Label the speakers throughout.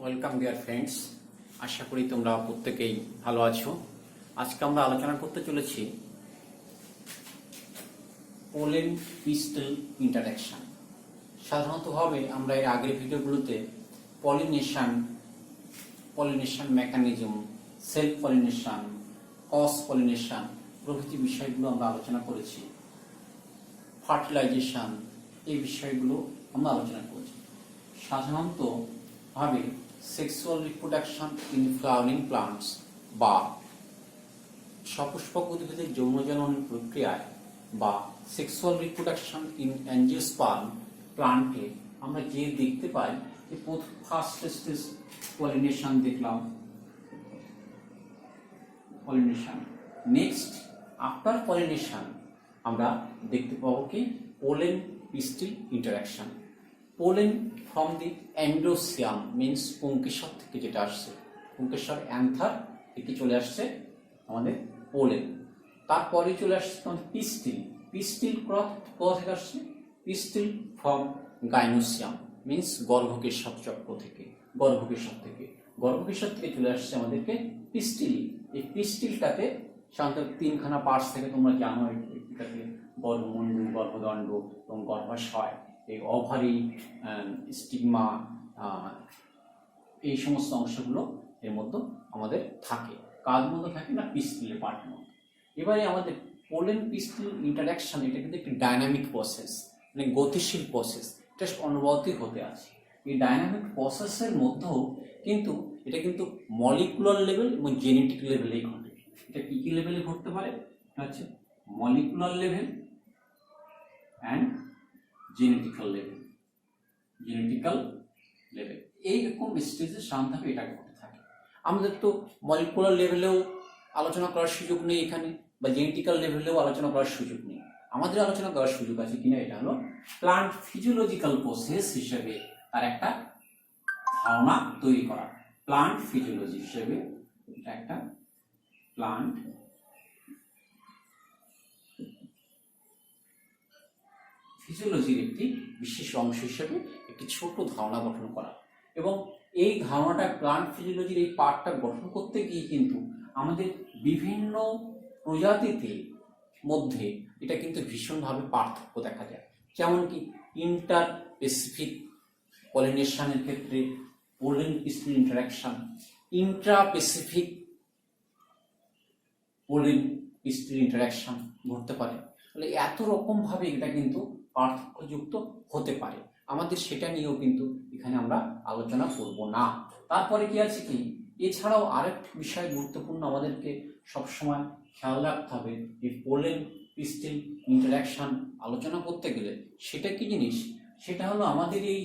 Speaker 1: Welcome dear friends, আশা করি তোমরা প্রত্যেকেই ভালো আছো। আজকে আমরা আলোচনা করতে চলেছি পোলেন পিস্টল ইন্টারঅ্যাকশন। সাধারণতভাবে আমরা এর আগের ভিডিওগুলোতে pollination mechanism, self pollination, cross pollination প্রভৃতি বিষয়গুলো আমরা আলোচনা করেছি। ফার্টিলাইজেশন, এই বিষয়গুলো আমরা আলোচনা করেছি। সাধারণত ভাবে sexual reproduction in flowering plants বা সপুষ্পক উদ্ভিদের যৌনজনন প্রক্রিয়ায় বা সেক্সুয়াল রিপ্রোডাকশন ইন অ্যাঞ্জিওস্পার্ম প্লান্টে আমরা যে দেখতে পাই যে ফার্স্ট স্টেজ পলিনেশন দেখলাম, পলিনেশন। নেক্সট আফটার পলিনেশন আমরা দেখতে পাবো কি pollen pistil interaction. Pollen from the androecium means পুংকেশর থেকে যেটা আসছে, পুংকেশর অ্যান্থার থেকে চলে আসছে আমাদের পোলেন। তারপরে চলে আসছে আমাদের পিস্টিল। পিস্টিল কোথা থেকে আসছে? পিস্টিল ফ্রম গাইনোসিয়াম মিন্স গর্ভকেশর চক্র থেকে, গর্ভকেশর থেকে চলে আসছে আমাদেরকে পিস্টিল। এই পিস্টিলটাতে সাধারণত তিনখানা পার্টস থেকে তোমরা জানো, এটাকে গর্ভমণ্ডল, গর্ভদণ্ড এবং গর্ভাশয়, এই ওভারি, স্টিগমা, এই সমস্ত অংশগুলো এর মধ্যে আমাদের থাকে। কার মধ্যে থাকে না? পিস্টিলের পার্টের মধ্যে। এবারে আমাদের পোলেন পিস্টিল ইন্টারঅ্যাকশন, এটা কিন্তু একটি ডাইনামিক প্রসেস, মানে গতিশীল প্রসেস, এটা অনবরতই হতে আছে। এই ডাইনামিক প্রসেসের মধ্যেও কিন্তু এটা কিন্তু মলিকুলার লেভেল এবং জেনেটিক লেভেলেই ঘটে। এটা কি কি লেভেলে ঘটতে পারে? এটা হচ্ছে molecular level and genetical level, এইরকম স্টেজে সাধারণত এটা ঘটে থাকে। আমাদের তো মলিকুলার লেভেলেও আলোচনা করার সুযোগ নেই এখানে, বা জেনেটিক্যাল লেভেলেও আলোচনা করার সুযোগ নেই। আমাদের আলোচনা করার সুযোগ আছে কিনা, এটা হলো প্লান্ট ফিজিওলজিক্যাল প্রসেস হিসেবে তার একটা ধারণা তৈরি করা। প্লান্ট ফিজিওলজি হিসেবে এটা একটা প্লান্ট ফিজিওলজির একটি বিশেষ অংশ হিসেবে একটি ছোট ধারণা গঠন করা। এবং এই ধারণাটা, প্লান্ট ফিজিওলজির এই পার্টটা গঠন করতে গিয়ে কিন্তু আমাদের বিভিন্ন প্রজাতিতে মধ্যে এটা কিন্তু ভীষণভাবে পার্থক্য দেখা যায়। যেমন কি ইন্টার স্পেসিফিক পলিনেশনের ক্ষেত্রে pollen pistil interaction, intraspecific pollen pistil interaction ঘটতে পারে। তাহলে এত রকম ভাবে এটা কিন্তু পার্থক্যযুক্ত হতে পারে। আমাদের সেটা নিয়েও কিন্তু এখানে আমরা আলোচনা করব না। তারপরে কি আছে কি, এছাড়াও আরেকটি বিষয় গুরুত্বপূর্ণ আমাদেরকে সবসময় খেয়াল রাখতে হবে। এই পোলেন পিস্টিল ইন্টারঅ্যাকশন আলোচনা করতে গেলে সেটা কি জিনিস? সেটা হলো আমাদের এই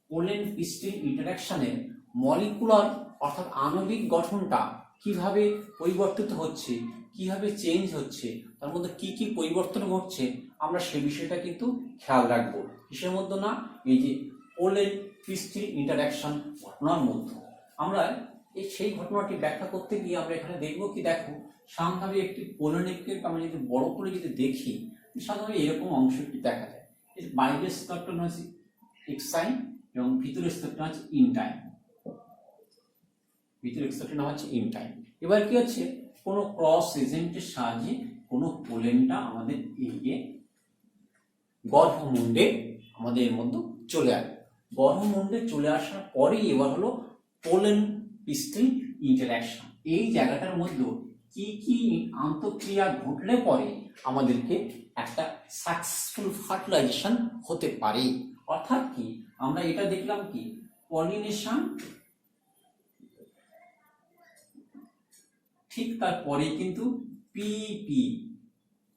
Speaker 1: পোলেন পিস্টিল ইন্টারঅ্যাকশনের মলিকুলার অর্থাৎ আণবিক গঠনটা কিভাবে পরিবর্তিত হচ্ছে, কিভাবে চেঞ্জ হচ্ছে, তার মধ্যে কি কি পরিবর্তন ঘটছে, আমরা সে বিষয়টা কিন্তু খেয়াল রাখবো। কিসের মধ্যে না? এই যে পোলেন পিস্টিল ইন্টারঅ্যাকশন ঘটনার মধ্যে আমরা সেই ঘটনাটি ব্যাখ্যা করতে গিয়ে আমরা এখানে দেখবো কি, দেখো সাধারণভাবে একটি পোলেনকে আমরা যদি বড় করে যদি দেখি, সাধারণত এরকম অংশটি দেখা যায়। বাইরের স্তরটা হচ্ছে এক্সাইন এবং ভিতরের স্তরটা হচ্ছে ইনটাইম, এবার কি হচ্ছে, কোনো ক্রস এজেন্টের সাহায্যে কোনো পোলেনটা আমাদের এই গর্ভমুণ্ডে আমাদের এর মধ্যে চলে আসে। গর্ভমুণ্ডে চলে আসার পরেই এবার হলো পোলেন পিস্টিল ইন্টারঅ্যাকশন। এই জায়গাটার মধ্যে কি কি আন্তঃক্রিয়া ঘটলে পরে আমাদেরকে একটা সাকসেসফুল ফার্টিলাইজেশন হতে পারে। অর্থাৎ কি, আমরা এটা দেখলাম কি, পলিনেশন, ঠিক তারপরে কিন্তু পিপি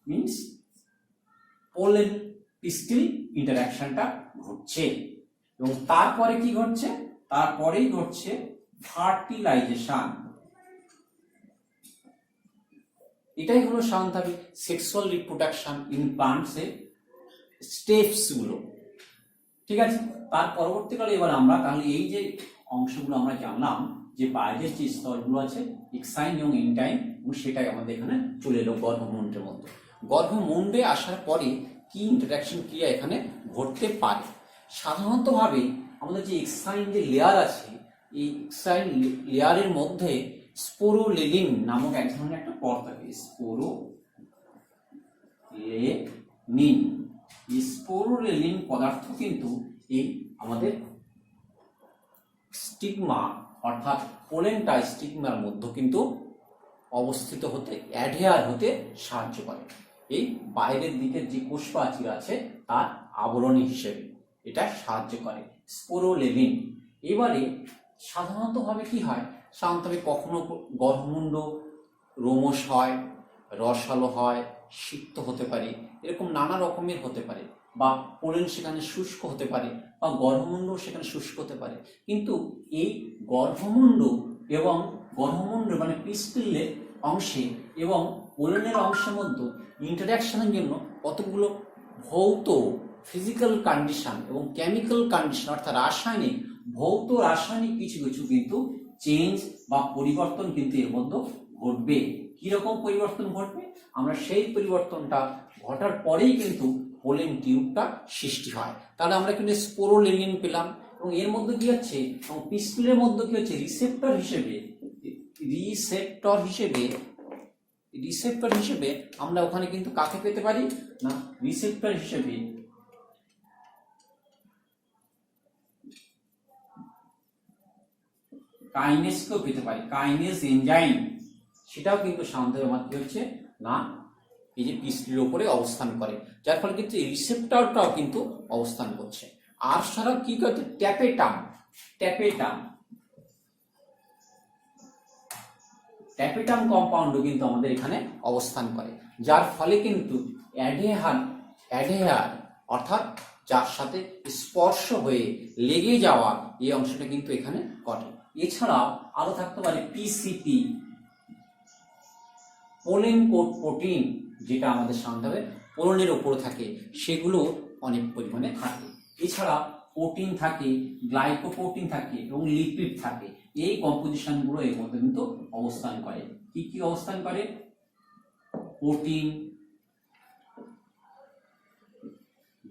Speaker 1: মিন্স পোলেন পিস্টিল ইন্টারঅ্যাকশনটা ঘটছে। এবং তারপরে কি ঘটছে? তারপরেই ঘটছে ফার্টিলাইজেশন। এটাই হলো সাধারণভাবে সেক্সুয়াল রিপ্রোডাকশন ইন প্লান্টস এর স্টেপস গুলো। ঠিক আছে, তার পরবর্তীকালে এবার আমরা তাহলে এই যে অংশগুলো আমরা জানলাম, যে বাইরের যে স্তরগুলো আছে এক্সাইন এবং ইনটাইম, এবং সেটাই আমাদের এখানে চলে এলো গর্ভমুণ্ডের মধ্যে। গর্ভমুণ্ডে আসার পরে কি ইন্টারঅ্যাকশন ক্রিয়া এখানে ঘটতে পারে? সাধারণতভাবে আমাদের যে এক্সাইন যে লেয়ার আছে, এই এক্সাইন লেয়ারের মধ্যে স্পোরোলেনিন নামক এক ধরনের একটা পদ থাকে। স্পোরোলেনিন পদার্থ কিন্তু এই আমাদের স্টিগমা অর্থাৎ পোলেনটা স্টিগমার মধ্যে কিন্তু অবস্থিত হতে, অ্যাডহেয়ার হতে সাহায্য করে। এই বাইরের দিকের যে কোষ প্রাচীর আছে তার আবরণী হিসেবে এটা সাহায্য করে স্পোরোলেনিন। এবারে সাধারণতভাবে কি হয়, সাধারণতভাবে কখনো গর্ভমুণ্ড রোমশ হয়, রসালো হয়, সিক্ত হতে পারে, এরকম নানা রকমের হতে পারে, বা পোলেন সেখানে শুষ্ক হতে পারে, বা গর্ভমুণ্ড সেখানে শুষ্ক হতে পারে। কিন্তু এই গর্ভমুণ্ড মানে পিস্টিলের অংশে এবং পোলেনের অংশের মধ্যে ইন্টারাকশনের জন্য কতগুলো ভৌত ফিজিক্যাল কন্ডিশন এবং কেমিক্যাল কন্ডিশন অর্থাৎ ভৌত রাসায়নিক কিছু কিছু কিন্তু চেঞ্জ বা পরিবর্তন কিন্তু এর মধ্যে ঘটবে। কিরকম পরিবর্তন ঘটবে, আমরা সেই পরিবর্তনটা ঘটার পরেই কিন্তু পোলেন টিউবটা সৃষ্টি হয়। তাহলে আমরা কিন্তু স্পোরোলেনিন পেলাম, এবং এর মধ্যে কি হচ্ছে, এবং পিস্টলের মধ্যে কি হচ্ছে, রিসেপ্টর হিসেবে আমরা ওখানে কিন্তু কাকে পেতে পারি না, রিসেপ্টর হিসেবে কাইনেসকেও পেতে পারি, কাইনেস এনজাইম, সেটাও কিন্তু সাধারণত আমার কি হচ্ছে না, এই যে পিস্টলের উপরে অবস্থান করে, যার ফলে কিন্তু রিসেপ্টরটাও কিন্তু অবস্থান করছে। আর সারা কি করছে, ট্যাপেটাম কম্পাউন্ডও কিন্তু আমাদের এখানে অবস্থান করে, যার ফলে কিন্তু অ্যাডহেয়ার অর্থাৎ যার সাথে স্পর্শ হয়ে লেগে যাওয়া এই অংশটা কিন্তু এখানে ঘটে। এছাড়াও আরো থাকতে পারে পিসিপি, পোলেন কোট প্রোটিন, যেটা আমাদের সাধারণভাবে পোলেনের উপরে থাকে, সেগুলো অনেক পরিমাণে থাকে। এছাড়া প্রোটিন থাকে, গ্লাইকোপ্রোটিন থাকে এবং লিপিড থাকে। এই কম্পোজিশন গুলো এর মধ্যে কিন্তু অবস্থান করে। কি কি অবস্থান করে, প্রোটিন,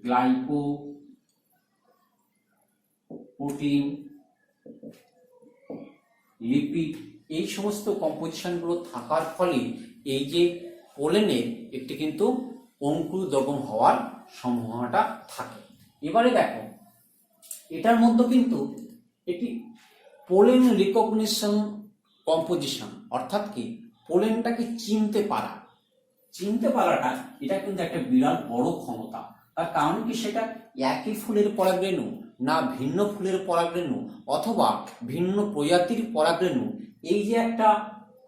Speaker 1: গ্লাইকোপ্রোটিন, লিপিড, এই সমস্ত কম্পোজিশন গুলো থাকার ফলে এই যে পোলেনের একটি কিন্তু অঙ্কুরোদ্গম হওয়ার সম্ভাবনাটা থাকে। এবারে দেখো, এটার মধ্যে কিন্তু একটি পোলেন রিকগনিশন কম্পোজিশন, অর্থাৎ কি পোলেনটাকে চিনতে পারাটা এটা কিন্তু একটা বিরাট বড় ক্ষমতা। তার কারণ কি, সেটা একই ফুলের পরাগরেণু না ভিন্ন ফুলের পরাগরেণু অথবা ভিন্ন প্রজাতির পরাগরেণু, এই যে একটা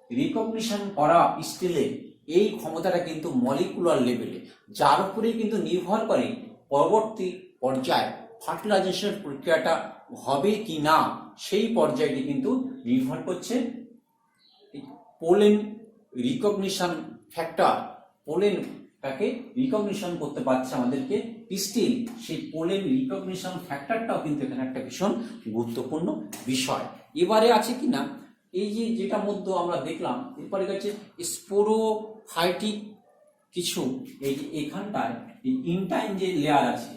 Speaker 1: রিকগনিশন করা স্টিলের এই ক্ষমতাটা কিন্তু মলিকুলার লেভেলে, যার উপরেই কিন্তু নির্ভর করে পরবর্তী পর্যায়ে ফার্টিলাইজেশন প্রক্রিয়াটা হবে কি না, সেই পর্যায়টি কিন্তু নির্ভর করছে পোলেন রিকগনিশন ফ্যাক্টর। পোলেনটাকে রিকগনিশন করতে পারছে আমাদেরকে পিস্টিল, সেই পোলেন রিকগনিশন ফ্যাক্টরটাও কিন্তু এখানে একটা ভীষণ গুরুত্বপূর্ণ বিষয়। এবারে আছে কি না, এই যে যেটা মধ্যে আমরা দেখলাম, এরপরে গেছে স্পোরোফাইটিক কিছু, এই যে এখানটায় ইনটাইন যে লেয়ার আছে,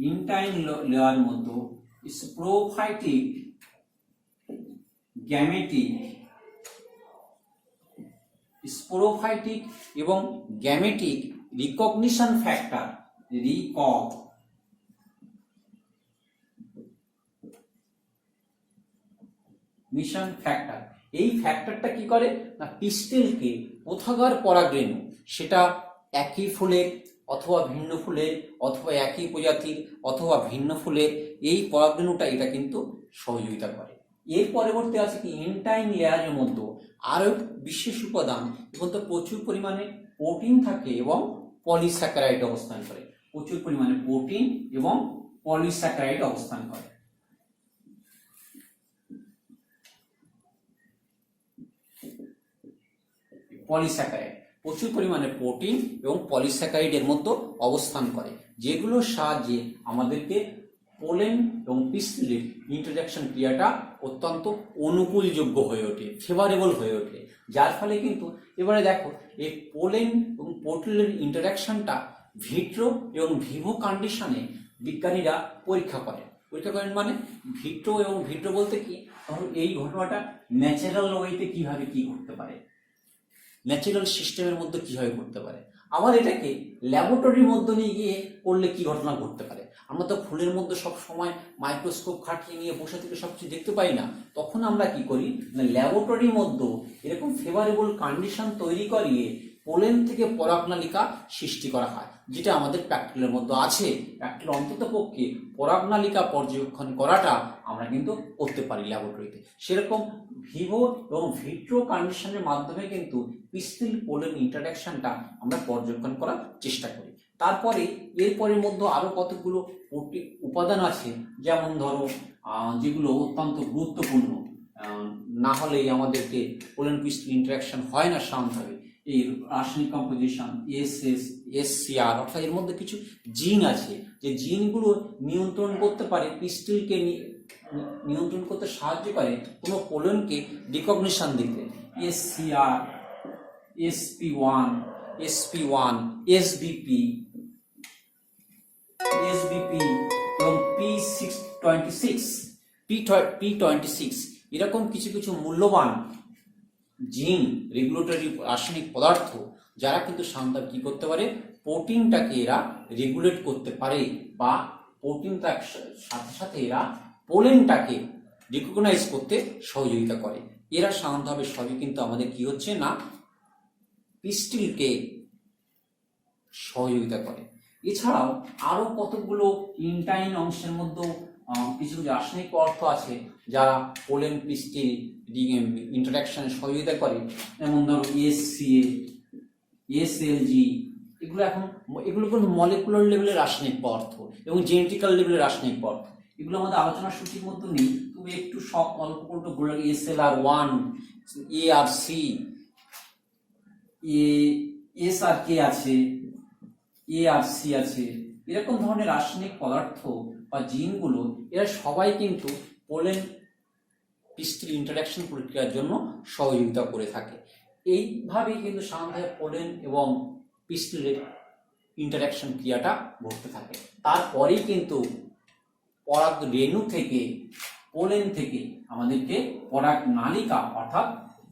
Speaker 1: ইনটাইন লেয়ার মধ্যে স্পোরোফাইটিক, স্পোরোফাইটিক এবং গ্যামেটিক রিকগনিশন ফ্যাক্টর, এই ফ্যাক্টরটা কি করে না, পিস্টেলকে কোথাকার পরাগরেণু, সেটা একই ফুলের অথবা ভিন্ন ফুলের অথবা একই প্রজাতির অথবা ভিন্ন ফুলের, এই পরাগরেণুটা এটা কিন্তু সহযোগিতা করে। এর পরবর্তী আছে কি, ইনটাইন লেয়ারের মধ্যে আরো বিশেষ উপাদান এবং তো প্রচুর পরিমাণে প্রোটিন থাকে এবং পলিস্যাকারাইড অবস্থান করে, প্রচুর পরিমাণে প্রোটিন এবং পলিস্যাকারাইড অবস্থান করে। পলিস্যাকারাইড প্রচুর পরিমাণে প্রোটিন এবং পলিস্যাকারাইডের মধ্যে অবস্থান করে, যেগুলোর সাহায্যে আমাদেরকে পোলেন এবং পিস্টিলের ইন্টারঅ্যাকশন ক্রিয়াটা অত্যন্ত অনুকূলযোগ্য হয়ে ওঠে, ফেভারেবল হয়ে ওঠে, যার ফলে কিন্তু এবারে দেখো এই পোলেন এবং পোর্টেলের ইন্টারঅ্যাকশনটা ভিট্রো এবং ভিভো কন্ডিশনে বিজ্ঞানীরা পরীক্ষা করেন মানে ভিট্রো, এবং ভিট্রো বলতে কি, ধরো এই ঘটনাটা ন্যাচারাল ওয়েতে কিভাবে কি করতে পারে, ন্যাচারাল সিস্টেমের মধ্যে কিভাবে করতে পারে, আবার এটাকে ল্যাবরেটরির মধ্যে নিয়ে গিয়ে করলে কি ঘটনা ঘটতে পারে। আমরা তো ফুলের মধ্যে সব সময় মাইক্রোস্কোপ খাটিয়ে নিয়ে বসে থেকে সবকিছু দেখতে পাই না, তখন আমরা কি করি না ল্যাবরেটরির মধ্যে এরকম ফেভারেবল কন্ডিশন তৈরি করিয়ে পোলেন থেকে পরাগনালিকা সৃষ্টি করা হয়, যেটা আমাদের প্র্যাকটিক্যালের মধ্যে আছে। প্র্যাকটিক্যাল অন্তত পক্ষে পরাগনালিকা পর্যবেক্ষণ করাটা আমরা কিন্তু করতে পারি ল্যাবরেটরিতে। সেরকম ভিভো এবং ভিট্রো কন্ডিশনের মাধ্যমে কিন্তু পিস্টিল পোলেন ইন্টারাকশনটা আমরা পর্যবেক্ষণ করার চেষ্টা করি। তারপরে এরপরের মধ্যে আরো কতগুলো উপাদান আছে, যেমন ধরো যেগুলো অত্যন্ত গুরুত্বপূর্ণ, না হলেই আমাদেরকে পোলেন পিস্টিল ইন্টারাকশন হয় না শান্তভাবে। এই রাসায়নিক কম্পোজিশন এসসিআর, অর্থাৎ এর মধ্যে কিছু জিন আছে যে জিনগুলো নিয়ন্ত্রণ করতে পারে, পিস্টিলকে নিয়ন্ত্রণ করতে সাহায্য করে কোনো পোলেনকে রিকগনিশন দিতে। এসসিআর, SP1, SBP এবং P26 এরকম কিছু কিছু মূল্যবান জিন, রেগুলেটরি রাসায়নিক পদার্থ, যারা কিন্তু শান্তভাবে কি করতে পারে, প্রোটিনটাকে এরা রেগুলেট করতে পারে, বা প্রোটিনটার সাথে সাথে এরা পোলেনটাকে রিকগনাইজ করতে সহযোগিতা করে। এরা শান্তভাবে সবই কিন্তু আমাদের কি হচ্ছে না পিস্টিলকে সহযোগিতা করে। এছাড়াও আরো কতগুলো ইন্টাইন অংশের মধ্যে কিছু রাসায়নিক পদার্থ আছে যারা পোলেন পিস্টিল ইন্টারাকশনে সহযোগিতা করে, যেমন ধরো SCA, SLG, এগুলো কিন্তু মলিকুলার লেভেলের রাসায়নিক পদার্থ এবং জেনেটিক্যাল লেভেলের রাসায়নিক পদার্থ। এগুলো আমাদের আলোচনার সূচির মধ্যে নেই, তবে একটু সব অল্প করে বলে SLR1, ARC, SRK আছে, ARC আছে, এরকম ধরনের রাসায়নিক পদার্থ বা জিনগুলো এরা সবাই কিন্তু পোলেন পিস্টিল ইন্টারাকশন প্রক্রিয়ার জন্য সহযোগিতা করে থাকে। এইভাবেই কিন্তু সাধারণত পোলেন এবং পিস্টিলের ইন্টারাকশন ক্রিয়াটা ঘটতে থাকে। তারপরেই কিন্তু পরাগ রেণু থেকে, পোলেন থেকে আমাদেরকে পরাগ নালিকা অর্থাৎ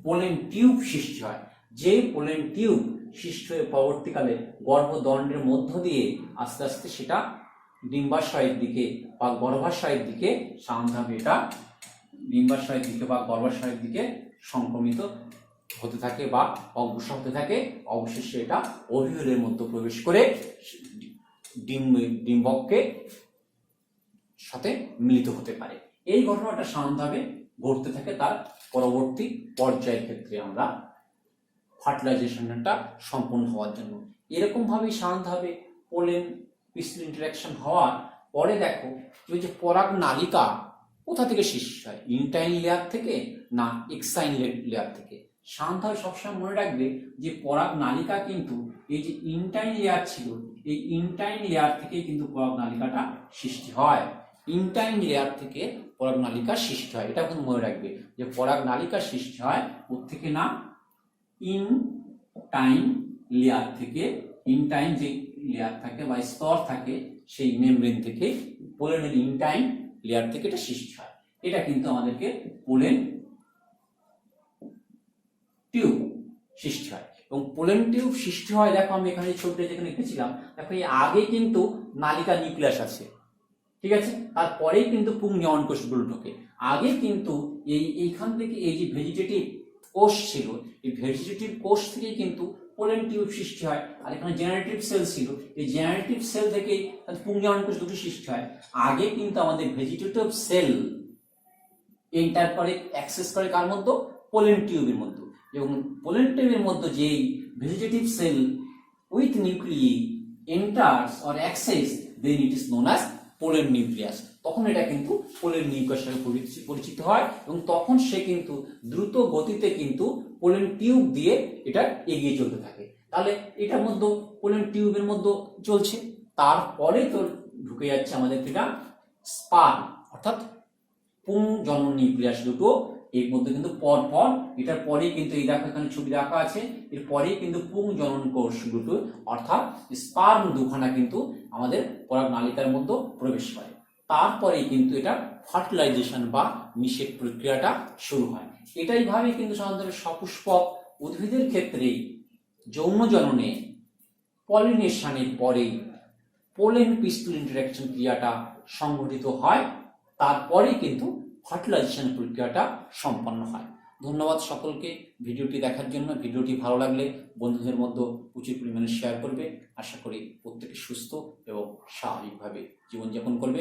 Speaker 1: পোলেন টিউব সৃষ্টি হয়। যে পোলেন টিউব সৃষ্টি হয়ে পরবর্তীকালে গর্ভদণ্ডের মধ্য দিয়ে আস্তে আস্তে সেটা ডিম্বাশয়ের দিকে বা গর্ভাশয়ের দিকে সাধারণভাবে এটা ডিম্বাশয়ের দিকে বা গর্ভাশয়ের দিকে সংক্রমিত হতে থাকে বা অগ্রসর হতে থাকে। অবশেষে এটা ওভিউলের মধ্যে প্রবেশ করে ডিম্বককে সাথে মিলিত হতে পারে। এই ঘটনাটা সাধারণভাবে ঘটতে থাকে তার পরবর্তী পর্যায়ের ক্ষেত্রে আমরা ফার্টিলাইজেশনটা সম্পূর্ণ হওয়ার জন্য। এরকম ভাবেই সাধারণভাবে পোলেন পিস্টিল ইন্টারাকশন হওয়ার পরে দেখো যে পরাগ নালিকা কোথা থেকে সৃষ্টি হয়, ইনটাইন লেয়ার থেকে না এক্সাইন লেয়ার থেকে। সাধারণভাবে সবসময় মনে রাখবে যে পরাগ নালিকা কিন্তু এই যে ইনটাইন লেয়ার ছিল, এই ইনটাইন লেয়ার থেকে কিন্তু পরাগ নালিকাটা সৃষ্টি হয়। ইনটাইন লেয়ার থেকে পরাগ নালিকা সৃষ্টি হয়, এটা কিন্তু মনে রাখবে যে পরাগ নালিকা সৃষ্টি হয় ওর থেকে না ইনটাইন লেয়ার থেকে। ইনটাইন যে লেয়ার থাকে বা স্তর থাকে সেই মেমব্রেন থেকে পোলেনের ইনটাইন লেয়ার থেকে এটা সৃষ্টি হয়। এটা কিন্তু আমাদেরকে পোলেন টিউব সৃষ্টি হয়। এবং পোলেন টিউব সৃষ্টি হয়, দেখো আমি এখানে ছবিটা যেখানে এঁকেছিলাম, দেখো এই আগে কিন্তু নালিকা নিউক্লিয়াস আছে, ঠিক আছে, তারপরেই কিন্তু পুংনিয়ন কোষগুলো ঢোকে। আগে কিন্তু এইখান থেকে এই যে ভেজিটেটিভ কোষ ছিল, এই ভেজিটেটিভ কোষ থেকে কিন্তু পোলেন টিউব সৃষ্টি হয়। আর এখানে জেনারেটিভ সেল ছিল, এই জেনারেটিভ সেল থেকেই পুংনিয়ন কোষ দুটো সৃষ্টি হয়। আগে কিন্তু আমাদের ভেজিটেটিভ সেল এন্টার করে, অ্যাক্সেস করে কার মধ্যে, পোলেন টিউবের মধ্যে। এবং পোলেন টিউবের মধ্যে যেই vegetative cell with nuclei enters or access, then it is known as pollen nucleus. তখন এটা কিন্তু পোলেন নিউক্লিয়াস হিসেবে পরিচিত হয় এবং তখন সে কিন্তু দ্রুত গতিতে কিন্তু পোলেন টিউব দিয়ে এটা এগিয়ে চলতে থাকে। তাহলে এটার মধ্যে পোলেন টিউবের মধ্যে চলছে, তারপরে তো ঢুকে যাচ্ছে আমাদের এটা স্পার্ম অর্থাৎ পুংজনন নিউক্লিয়াস দুটো এর মধ্যে কিন্তু পর পর এটার পরেই কিন্তু এই দেখো এখানে ছবি রাখা আছে, এর পরেই কিন্তু পুংজনন কোষ দুটো অর্থাৎ স্পার্ম দুখানা কিন্তু আমাদের পরাগনালিকার মধ্যে প্রবেশ করে। তারপরেই কিন্তু এটা ফার্টিলাইজেশন বা নিষেক প্রক্রিয়াটা শুরু হয়। এটাই ভাবে কিন্তু সাধারণত সপুষ্পক উদ্ভিদের ক্ষেত্রে যৌন জননে পলিনেশনের পরেই পোলেন পিস্টল ইন্টারঅ্যাকশন ক্রিয়াটা সংঘটিত হয়, তারপরে কিন্তু ফার্টিলাইজেশন প্রক্রিয়াটা সম্পন্ন হয়। ধন্যবাদ সকলকে ভিডিওটি দেখার জন্য। ভিডিওটি ভালো লাগলে বন্ধুদের মধ্যে প্রচুর পরিমাণে শেয়ার করবে। আশা করি প্রত্যেকে সুস্থ এবং স্বাভাবিকভাবে জীবনযাপন করবে।